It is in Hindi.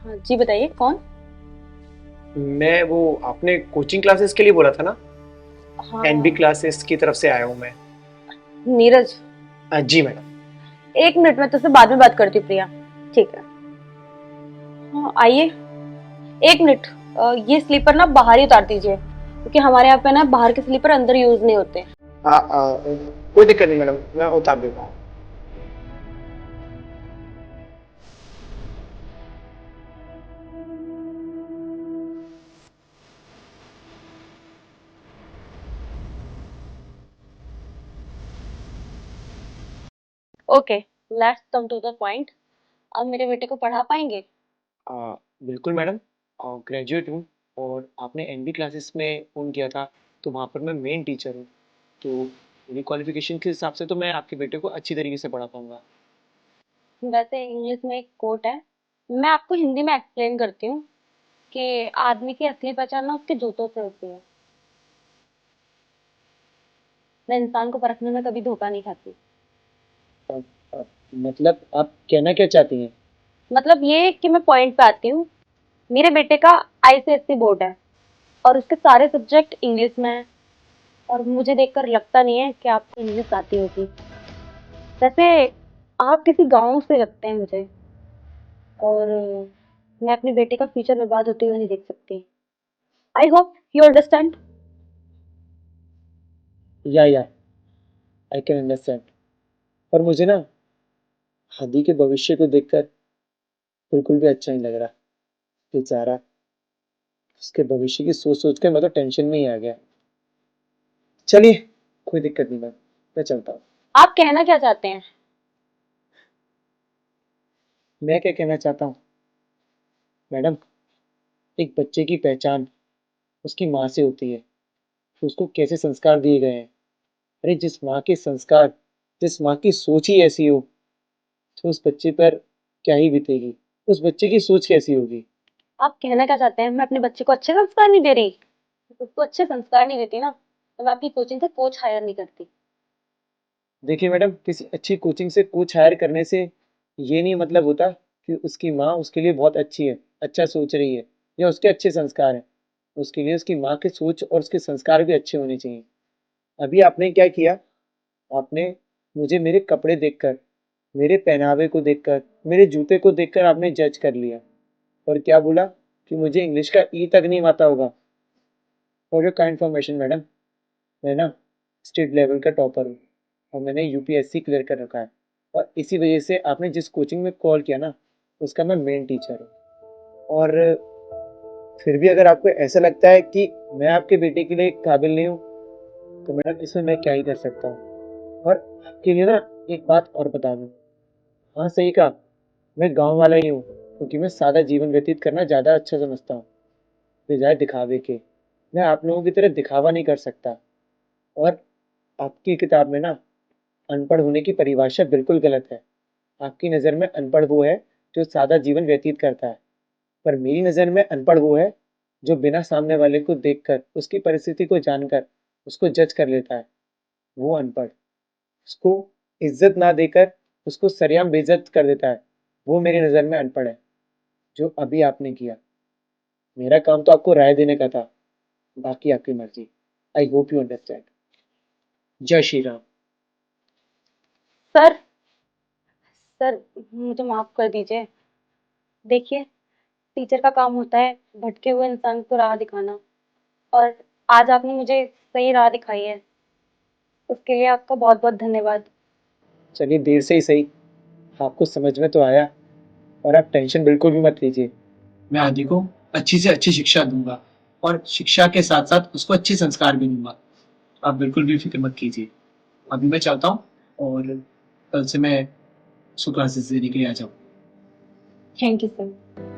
हाँ जी, बताइए कौन? मैं वो आपने कोचिंग क्लासेस के लिए बोला था ना। एनबी हाँ। क्लासेस की तरफ से आया हूँ मैं। नीरज। जी मैडम। एक मिनट में तुझसे बाद में बात करती हूँ प्रिया। ठीक है। हाँ आइए। एक मिनट। ये स्लीपर ना बाहर ही उतार दीजिए क्योंकि हमारे यहाँ पे ना बाहर के स्लीपर अंदर यूज नहीं होते। कोई दिक्कत नहीं मैडम, मैं उतार देता हूँ। Okay. Let's come to the point. अब मेरे बेटे को पढ़ा पाएंगे? बिल्कुल मैडम। ग्रेजुएट हूँ और आपने एनबी क्लासेस में फ़ोन किया था, तो वहाँ पर मैं मेन टीचर हूँ। तो मेरी क्वालिफिकेशन के हिसाब से तो मैं आपके बेटे को अच्छी तरीके से पढ़ा पाऊंगा। वैसे इंग्लिश में एक कोट है, मैं आपको हिंदी में एक्सप्लेन करती हूँ कि आदमी की असली पहचान ना उसके जूतों से होती है। मैं इंसान को परखने में कभी धोखा नहीं खाती। अ, मतलब आप कहना क्या चाहती हैं? मतलब ये कि मैं पॉइंट पे आती हूँ। मेरे बेटे का आईसीएससी बोर्ड है और उसके सारे सब्जेक्ट इंग्लिश में हैं और मुझे देखकर लगता नहीं है कि आपको इंग्लिश आती होगी। वैसे आप किसी गांव से लगते हैं मुझे, और मैं अपने बेटे का फ्यूचर बर्बाद होते हुए नहीं देख सकती। I hope you understand. या आई कैन अंडरस्टैंड। पर मुझे ना हादी के भविष्य को देखकर बिल्कुल भी अच्छा नहीं लग रहा। बेचारा, उसके भविष्य की सोच सोच कर मैं तो टेंशन में ही आ गया। चलिए, कोई दिक्कत नहीं मैम, मैं चलता हूँ। आप कहना क्या चाहते हैं? मैं क्या कहना चाहता हूँ मैडम, एक बच्चे की पहचान उसकी माँ से होती है कि उसको कैसे संस्कार दिए गए हैं। अरे जिस माँ के संस्कार, जिस माँ की सोच ही ऐसी हो, तो उस बच्चे पर क्या ही बीतेगी, उस बच्चे की सोच कैसी होगी। आप कहना क्या चाहते हैं मैं अपने बच्चे को अच्छे संस्कार नहीं दे रही? उसको अच्छे संस्कार नहीं देती ना तो मैं आपकी कोचिंग से कोच हायर नहीं करती। देखिए मैडम, किसी अच्छी कोचिंग से कोच हायर करने से ये नहीं मतलब होता कि उसकी माँ उसके लिए बहुत अच्छी है, अच्छा सोच रही है, या उसके अच्छे संस्कार हैं। उसके लिए उसकी माँ की सोच और उसके संस्कार भी अच्छे होने चाहिए। अभी आपने क्या किया, आपने मुझे मेरे कपड़े देखकर, मेरे पहनावे को देखकर, मेरे जूते को देखकर आपने जज कर लिया और क्या बोला कि मुझे इंग्लिश का ई तक नहीं आता होगा। For your kind information madam, मैं ना स्टेट लेवल का टॉपर हूँ और मैंने यूपीएससी क्लियर कर रखा है। और इसी वजह से आपने जिस कोचिंग में कॉल किया ना, उसका मैं मेन टीचर हूँ। और फिर भी अगर आपको ऐसा लगता है कि मैं आपके बेटे के लिए काबिल नहीं हूँ, तो मैडम इसमें मैं क्या ही कर सकता हूँ। और आपके लिए ना एक बात और बता दूँ। हाँ सही कहा, मैं गांव वाला ही हूँ, क्योंकि मैं सादा जीवन व्यतीत करना ज़्यादा अच्छा समझता हूँ बजाय दिखावे के। मैं आप लोगों की तरह दिखावा नहीं कर सकता। और आपकी किताब में ना अनपढ़ होने की परिभाषा बिल्कुल गलत है। आपकी नज़र में अनपढ़ वो है जो सादा जीवन व्यतीत करता है, पर मेरी नज़र में अनपढ़ वो है जो बिना सामने वाले को देखकर, उसकी परिस्थिति को जानकर उसको जज कर लेता है। वो अनपढ़, उसको इज्जत ना देकर उसको सरेआम बेइज्जत कर देता है, वो मेरी नज़र में अनपढ़ है। जो अभी आपने किया, मेरा काम तो आपको राय देने का था, बाकी आपकी मर्जी। I hope you understand. जय श्री राम। सर, सर मुझे माफ कर दीजिए। देखिए, टीचर का काम होता है भटके हुए इंसान को राह दिखाना, और आज आपने मुझे सही राह दिखाई है। उसके लिए आपका बहुत बहुत धन्यवाद। चलिए देर से ही सही, आपको समझ में तो आया। और आप टेंशन बिल्कुल भी मत लीजिए, मैं आदि को अच्छी से अच्छी शिक्षा दूंगा और शिक्षा के साथ साथ उसको अच्छे संस्कार भी दूंगा। आप बिल्कुल भी फिक्र मत कीजिए। अभी मैं चाहता हूँ और कल से मैं उसको क्लासेस देने के लिए आ जाऊँ। Thank you sir.